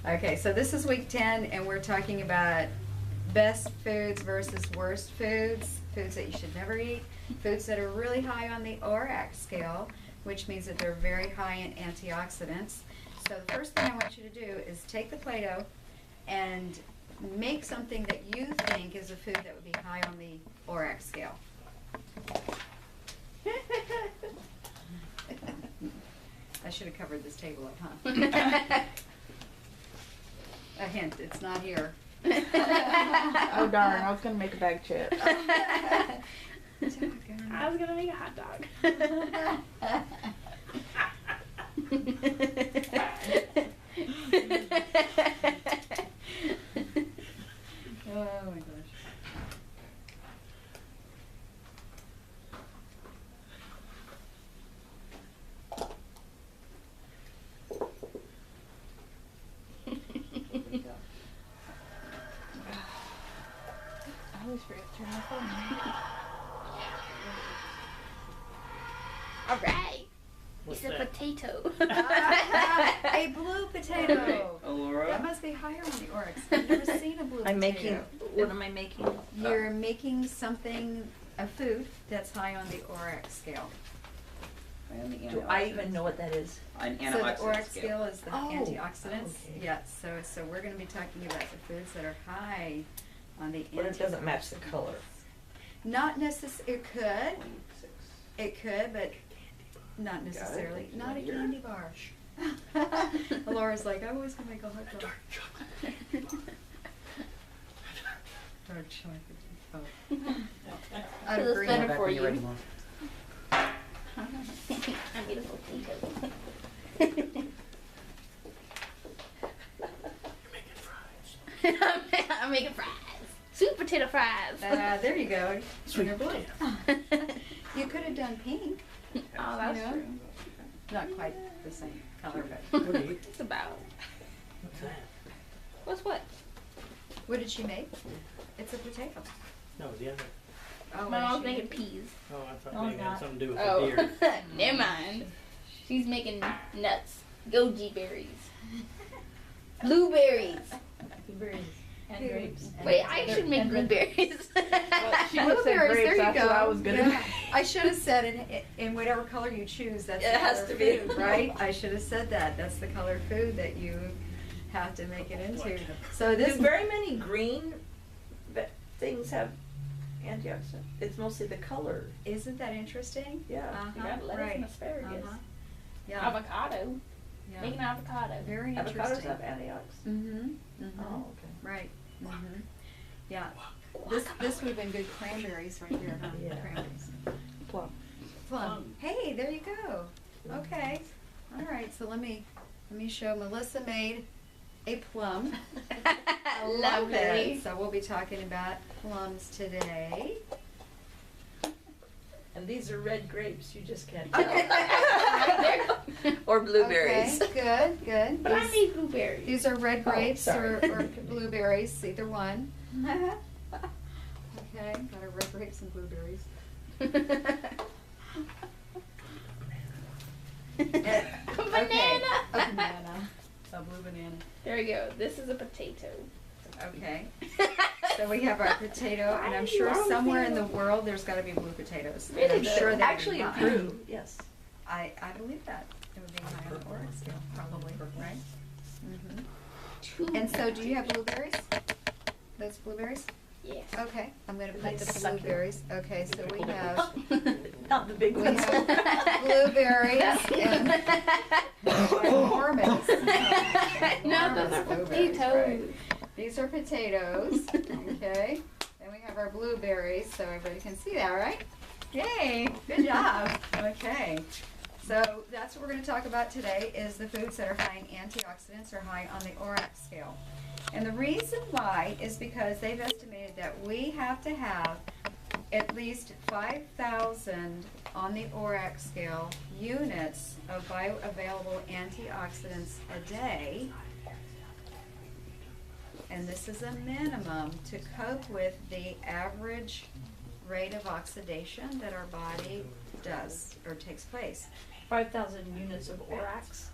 Okay, so this is week 10, and we're talking about best foods versus worst foods, foods that you should never eat, foods that are really high on the ORAC scale, which means that they're very high in antioxidants. So the first thing I want you to do is take the Play-Doh and make something that you think is a food that would be high on the ORAC scale. I should have covered this table up, huh? A hint, it's not here. Oh darn, I was gonna make a bag chip. I was gonna make a hot dog. Oh my gosh. I always forget to turn my phone on. All right. What's It's a that? potato. A blue potato. Laura? That must be higher on the ORAC scale. I've never seen a blue potato. I'm making. What am I making? You're making something, a food that's high on the ORAC scale. Do I even know what that is? An So the antioxidant ORAC scale. scale is the Oh, antioxidants. okay. Yeah, so we're going to be talking about the foods that are high on the But it doesn't match the color. Not necessarily, it could, but not necessarily. Got it. Not a Here. candy bar. Laura's like, I was going to make a hot dog. Dark chocolate. Dark chocolate. Oh. Out So of it's green. better Back for when you're you. ready, Mom. I made a potato. You're making fries. I'm making fries. Sweet potato fries. There you go. Sweet They're blue. potato. You could have done pink. Oh, that's You know? true. Not quite the same color, but. What do you eat? It's about. What's that? What's what? What did she make? It's a potato. No, the other. Oh, My what mom's did she making make? peas. Oh, I thought No, maybe it it's had not. something to do with Oh, the deer. never mind. She's making nuts. Goji berries. Blueberries. Blueberries and grapes. Wait, I should make blueberries. She just said Blueberries, grapes. there you That's go. what I was gonna. Yeah. I should have said in whatever color you choose, that's It the has color to be. food, right? I should have said that. That's the color food that you have to make it into. So Do this very many green things have antioxidants? It's mostly the color. isn't that interesting? Yeah. You got lettuce right. and asparagus. Uh-huh. Yeah. Avocado. Yeah. Making avocado. Very Avocados interesting. have antioxidants. Mm-hmm. Oh, okay. Right. Mm-hmm. Yeah. This would have been good cranberries right here, huh? Yeah. Cranberries. Plum. Plum. Hey, there you go. Okay. All right. So let me show. Melissa made a plum. I love Lovely. it. So we'll be talking about plums today. And these are red grapes. You just can't Okay. tell. Or blueberries. Okay. Good. But I made blueberries. These are red Oh, grapes sorry. or blueberries, either one. Okay, got our red grapes and blueberries. Banana. Okay, a banana. A blue banana. There we go. This is a potato. Okay. So we have our potato, and I'm Why sure are you somewhere in wrong the world there's got to be blue potatoes. And Really I'm good. sure that Actually, in Peru, yes. I believe that. It would be high on the ORAC scale, probably, right? Mm-hmm. And so, do you have blueberries? Those blueberries? Yes. Okay, I'm gonna They put the suck it. blueberries. Okay, so we have Not the big we ones. have blueberries and enormous. No, those are Blueberries, potatoes. right. These are potatoes. Okay. Then we have our blueberries, so everybody can see that, right? Yay! Good job. Okay. So that's what we're going to talk about today is the foods that are high in antioxidants or high on the ORAC scale. And the reason why is because they've estimated that we have to have at least 5,000 on the ORAC scale units of bioavailable antioxidants a day. And this is a minimum to cope with the average rate of oxidation that our body does or takes place. 5,000 units of Orax.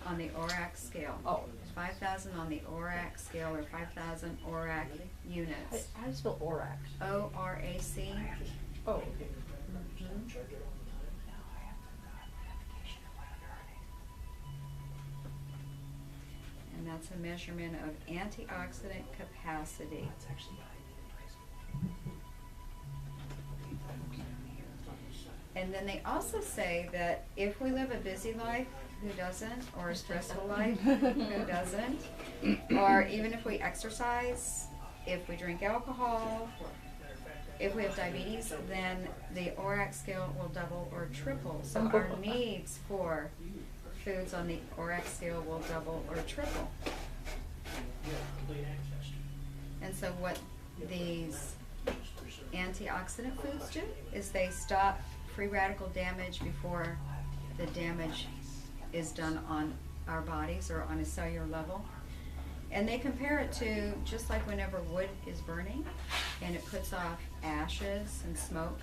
On the ORAC scale. Oh, 5,000 on the ORAC scale, or 5,000 ORAC units. How do you spell ORAC? ORAC. Oh, okay. And that's a measurement of antioxidant capacity. And then they also say that if we live a busy life, who doesn't? Or a stressful life, who doesn't? Or even if we exercise, if we drink alcohol, if we have diabetes, then the ORAC scale will double or triple. So our needs for foods on the ORAC scale will double or triple. And so what these antioxidant foods do is they stop free radical damage before the damage is done on our bodies or on a cellular level. And they compare it to just like whenever wood is burning and it puts off ashes and smoke.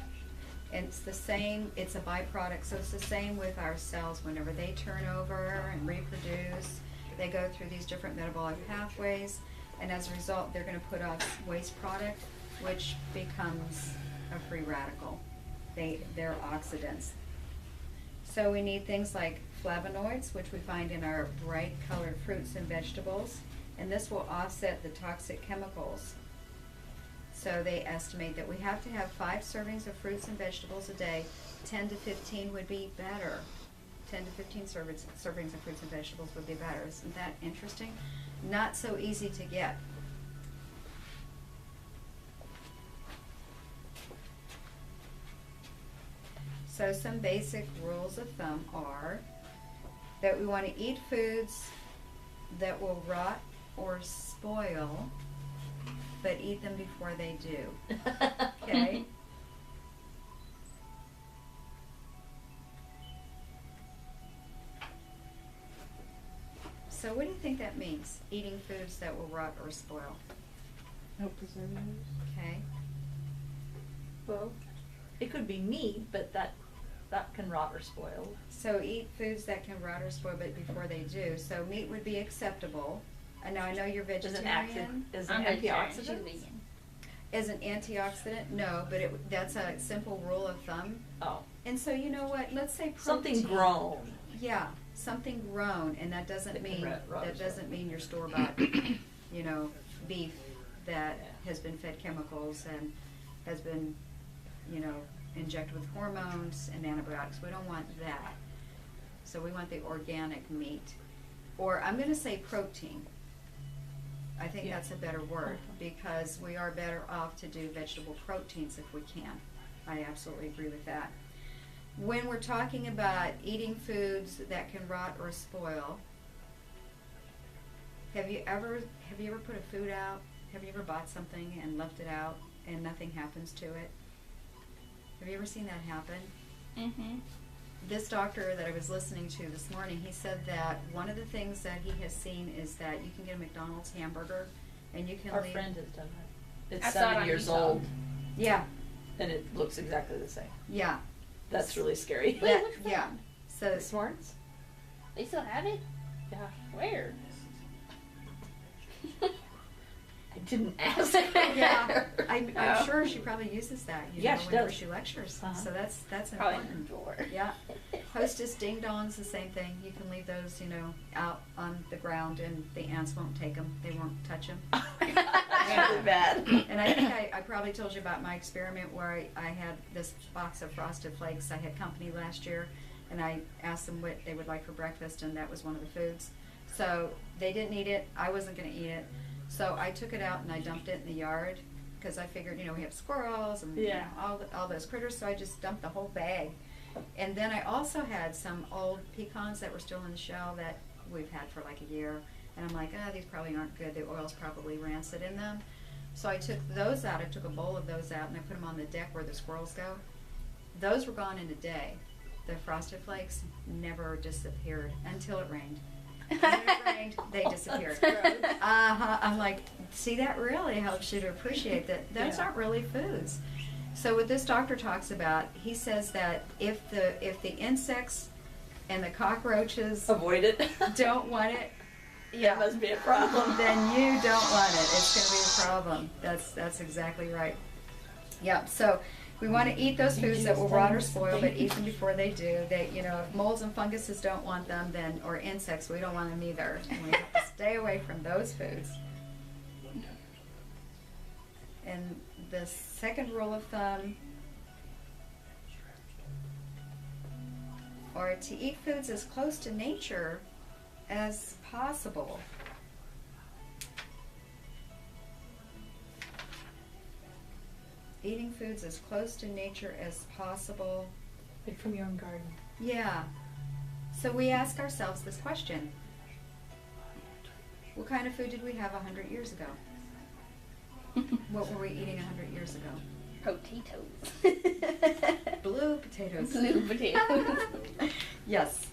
And it's the same, it's a byproduct, so it's the same with our cells. Whenever they turn over and reproduce, they go through these different metabolic pathways, and as a result, they're going to put off waste product, which becomes a free radical. They're oxidants. So we need things like flavonoids, which we find in our bright colored fruits and vegetables, and this will offset the toxic chemicals. So they estimate that we have to have 5 servings of fruits and vegetables a day. 10 to 15 would be better. 10 to 15 servings of fruits and vegetables would be better. Isn't that interesting? Not so easy to get. So some basic rules of thumb are that we want to eat foods that will rot or spoil, but eat them before they do. Okay? So what do you think that means? Eating foods that will rot or spoil. No preservatives. Okay? Well, it could be meat, but that can rot or spoil. So eat foods that can rot or spoil, but before they do. So meat would be acceptable. And now I know you're vegetarian. Is I'm an vegetarian. antioxidant? She's vegan. As an antioxidant, no, but that's a simple rule of thumb. Oh, And so you know what? Let's say protein. something grown. Yeah, something grown, and that doesn't That can mean rot or that spoil. doesn't mean your store bought, beef that has been fed chemicals and has been, injected with hormones and antibiotics. We don't want that. So we want the organic meat, or I'm going to say protein. I think Yeah. that's a better word because we are better off to do vegetable proteins if we can. I absolutely agree with that. When we're talking about eating foods that can rot or spoil, have you ever put a food out? Have you ever bought something and left it out and nothing happens to it? Have you ever seen that happen? Mm-hmm. This doctor that I was listening to this morning, he said that one of the things that he has seen is that you can get a McDonald's hamburger and you can Our leave. friend has done that. It's I saw it 7 on years YouTube. old, Yeah, and it looks exactly the same. yeah, That's really scary. Wait, that, which yeah. one? So The Smarts? They still have it? Yeah. Where? I didn't ask. yeah, I'm Oh. sure she probably uses that. Yeah, she whenever does. she lectures. Uh-huh. So that's Probably in important. the drawer. Yeah. Hostess ding dongs, the same thing. You can leave those, out on the ground, and the ants won't take them. They won't touch them. That's really bad. And I think I probably told you about my experiment where I had this box of Frosted Flakes. I had company last year, and I asked them what they would like for breakfast, and that was one of the foods. So they didn't eat it. I wasn't going to eat it. So I took it out and I dumped it in the yard because I figured, we have squirrels and Yeah. all those critters. So I just dumped the whole bag. And then I also had some old pecans that were still in the shell that we've had for like a year. And I'm like, these probably aren't good. The oil's probably rancid in them. So I took those out. I took a bowl of those out and I put them on the deck where the squirrels go. Those were gone in a day. The Frosted Flakes never disappeared until it rained. When it rained, they disappeared. That's gross. I'm like, see, that really helps you to appreciate that those Yeah. aren't really foods. So what this doctor talks about, he says that if the insects and the cockroaches Avoid it. don't want it, That must be a problem. then you don't want it. It's going to be a problem. That's exactly right. Yep. So we want to eat those foods that will rot or spoil, but eat them before they do. They, if molds and funguses don't want them, then or insects, we don't want them either. And we have to stay away from those foods. And the second rule of thumb, or to eat foods as close to nature as possible. Eating foods as close to nature as possible. Like from your own garden. Yeah. So we ask ourselves this question. What kind of food did we have 100 years ago? What were we eating 100 years ago? Potatoes. Blue potatoes. Blue potatoes. Yes,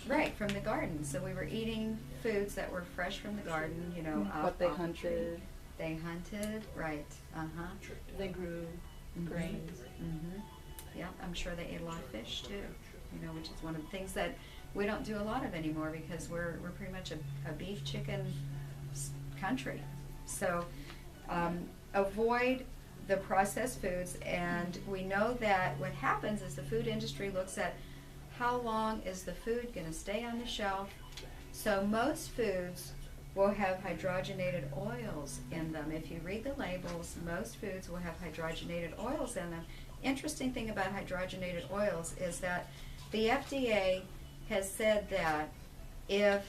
right, from the garden. So we were eating foods that were fresh from the garden, What they off the tree. hunted. They hunted, right, uh-huh. They grew grains. Mm-hmm. Yeah, I'm sure they ate a lot of fish too, which is one of the things that we don't do a lot of anymore because we're pretty much a beef, chicken country. So avoid the processed foods, and we know that what happens is the food industry looks at how long is the food going to stay on the shelf. So most foods will have hydrogenated oils in them. If you read the labels, most foods will have hydrogenated oils in them. Interesting thing about hydrogenated oils is that the FDA has said that if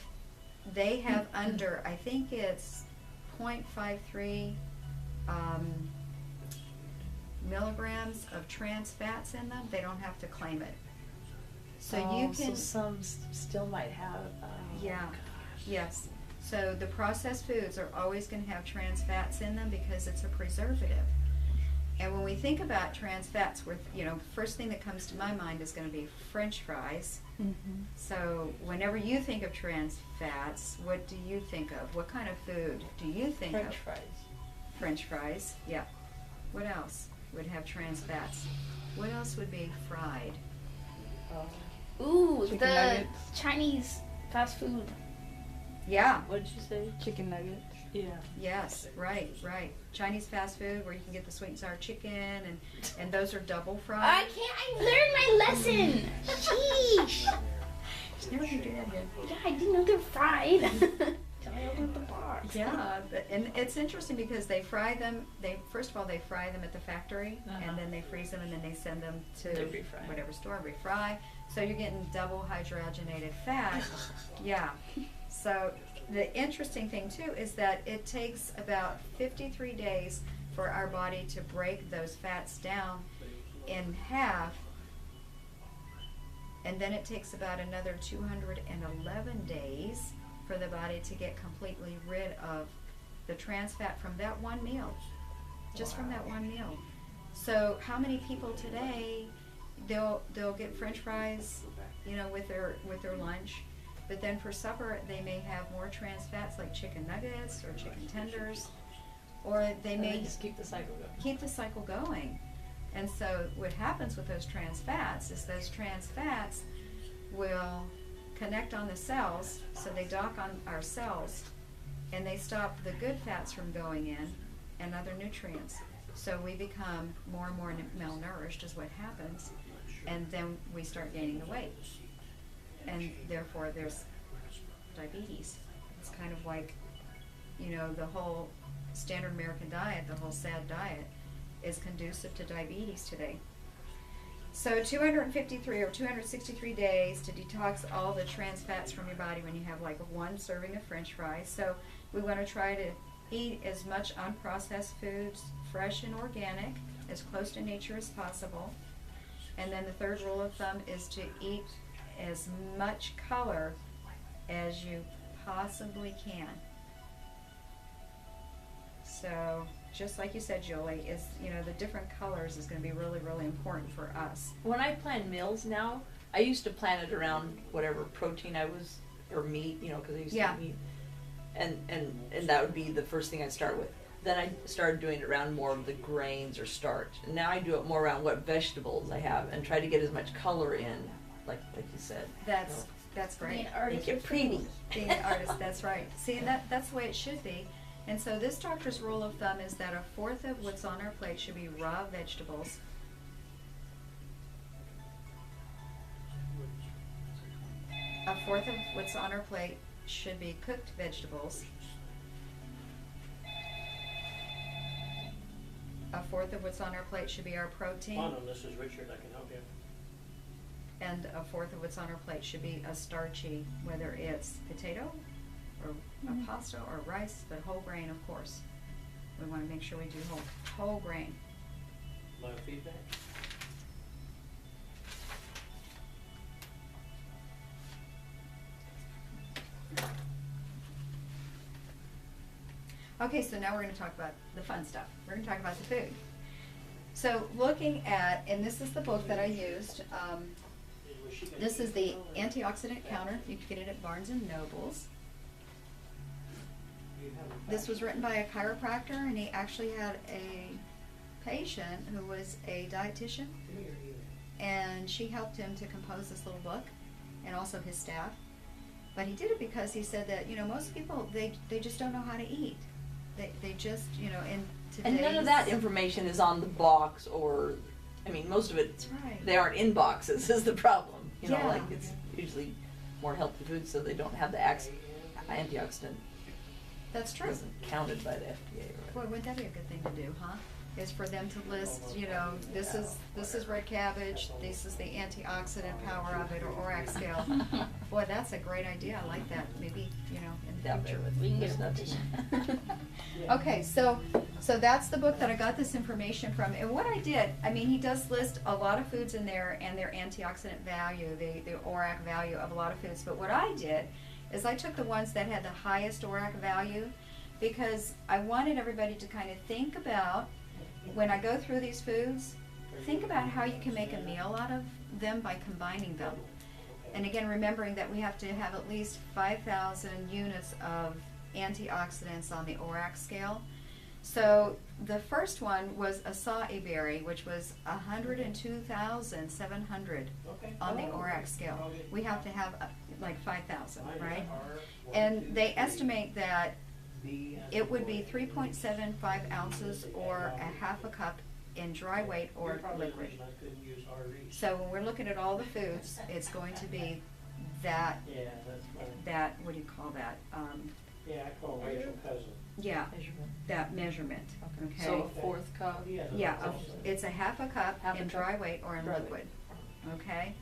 they have under, I think it's 0.53 milligrams of trans fats in them, they don't have to claim it. So you can, So some still might have. yeah, yes. So the processed foods are always going to have trans fats in them because it's a preservative. And when we think about trans fats, first thing that comes to my mind is going to be French fries. Mm-hmm. So whenever you think of trans fats, what do you think of? What kind of food do you think of? French fries. French fries, yeah. What else would have trans fats? What else would be fried? Ooh, Chicken the nuggets. Chinese fast food. Yeah, What did you say? Chicken nuggets. Yeah. yes, right. Chinese fast food where you can get the sweet and sour chicken, and those are double fried. I learned my lesson. Sheesh. Never gonna do that again. Yeah, I didn't know they're fried. Till I opened the box. Yeah, and it's interesting because they fry them. First of all they fry them at the factory, and then they freeze them, and then they send them to They refry. whatever store, refry. So you're getting double hydrogenated fat. Yeah. So the interesting thing too is that it takes about 53 days for our body to break those fats down in half, and then it takes about another 211 days for the body to get completely rid of the trans fat from that one meal, just from that one meal. So how many people today, they'll get French fries, with their lunch, but then for supper they may have more trans fats like chicken nuggets or chicken tenders, or they And may they just keep the cycle going. keep the cycle going. And so what happens with those trans fats is those trans fats will connect on the cells, so they dock on our cells, and they stop the good fats from going in and other nutrients. So we become more and more malnourished is what happens, and then we start gaining the weight. And therefore there's diabetes. It's kind of like, the whole standard American diet, the whole SAD diet, is conducive to diabetes today. So 253 or 263 days to detox all the trans fats from your body when you have like one serving of French fries. So we want to try to eat as much unprocessed foods, fresh and organic, as close to nature as possible. And then the third rule of thumb is to eat as much color as you possibly can. So just like you said, Julie, is the different colors is going to be really, really important for us. When I plan meals now, I used to plan it around whatever protein I was, or meat, because I used to eat meat. And that would be the first thing I'd start with. Then I started doing it around more of the grains or starch. And now I do it more around what vegetables I have and try to get as much color in, like you said. That's That's Being great. an artist. Make it pretty. Being an artist, that's right. See, and that's the way it should be. And so this doctor's rule of thumb is that a fourth of what's on our plate should be raw vegetables. A fourth of what's on our plate should be cooked vegetables. A fourth of what's on our plate should be our protein. Quantum, this is Richard, I can help you. And a fourth of what's on our plate should be a starchy, whether it's potato or a pasta or rice, but whole grain, of course. We want to make sure we do whole grain. A lot of feedback? Okay, so now we're going to talk about the fun stuff. We're going to talk about the food. So looking at, and this is the book that I used. This is the antioxidant counter. You can get it at Barnes and Nobles. This was written by a chiropractor, and he actually had a patient who was a dietitian, and she helped him to compose this little book, and also his staff. But he did it because he said that, you know, most people, they just don't know how to eat. They just, you know, in today's... And none of that information is on the box, or, I mean, most of it, That's right. they aren't in boxes is the problem. You know, Yeah. like it's usually more healthy food, so they don't have the antioxidant. That's true. Isn't counted by the FDA or Boy, whatever. wouldn't that be a good thing to do, huh? Is for them to list, you know, this is red cabbage, this is the antioxidant power of it, or ORAC scale. Boy, that's a great idea. I like that. Maybe, you know, in the Down future. there with We can there's get a nothing. petition. Okay, so that's the book that I got this information from. And what I did, I mean, he does list a lot of foods in there and their antioxidant value, the ORAC value of a lot of foods. But what I did is I took the ones that had the highest ORAC value, because I wanted everybody to kind of think about, when I go through these foods, think about how you can make a meal out of them by combining them. And again, remembering that we have to have at least 5,000 units of antioxidants on the ORAC scale. So the first one was acai berry, which was 102,700 on the ORAC scale. We have to have like 5,000, right? And they estimate that it would be 3.75 ounces or a half a cup in dry weight or liquid. So when we're looking at all the foods, it's going to be that, what do you call that? Yeah, I call Rachel cousin. Yeah, Measurement. that measurement, okay? So a fourth cup. Yeah, it's a half a cup Half a in cup. dry weight or in Dry weight. liquid, okay?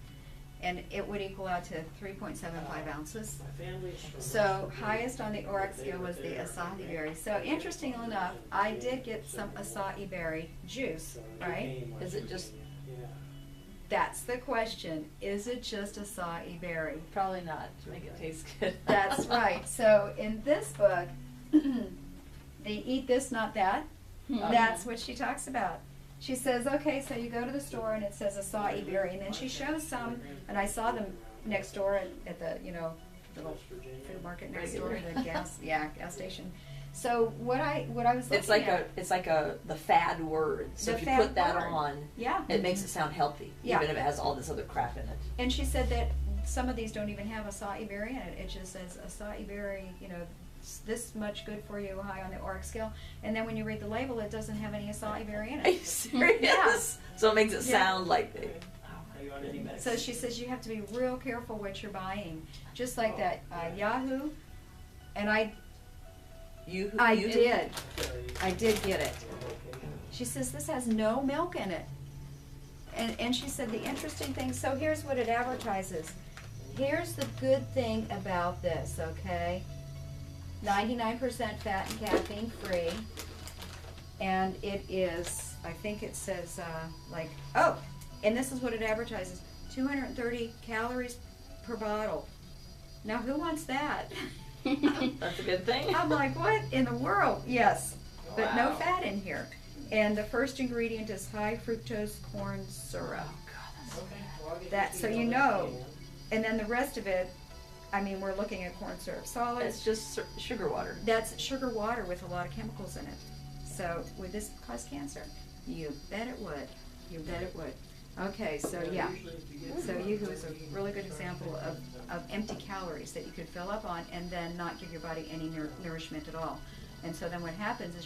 And it would equal out to 3.75 ounces. My family's from So highest on the ORAC scale was the acai berry. So interestingly enough, I did get some acai berry juice, right? Is it just, Yeah. That's the question. Is it just acai berry? probably not, to make it taste good. That's right. So in this book, they eat this, not that. That's what she talks about. She says, okay, so you go to the store and it says acai berry, and then she shows some, and I saw them next door at the, you know, the little food market next door, the gas station. So what I was looking It's like at, the fad word. So The if you fad put that word. on, yeah. it makes it sound healthy, Yeah. even if it has all this other crap in it. And she said that some of these don't even have acai berry in it. It just says acai berry, you know, this much good for you, high on the ORAC scale. And then when you read the label, it doesn't have any acai berry in Are you it. serious? Yeah. So it makes it Yeah. sound like they, Are you on any medicine? So she says you have to be real careful what you're buying. Just like that Yahoo. And I you did get it. She says this has no milk in it. And she said the interesting thing, so here's what it advertises. Here's the good thing about this, okay? 99% fat and caffeine free. And it is, I think it says, and this is what it advertises, 230 calories per bottle. Now who wants that? That's a good thing. I'm like, what in the world? Yes, but no Wow. fat in here. And the first ingredient is high fructose corn syrup. So you know. And then the rest of it, I mean, we're looking at corn syrup It's solids. just sugar water. That's sugar water with a lot of chemicals in it. So would this cause cancer? You bet it would. You bet it would. Okay, so yeah. So Yoo-hoo is a really good example of empty calories that you could fill up on and then not give your body any nourishment at all. And so then what happens is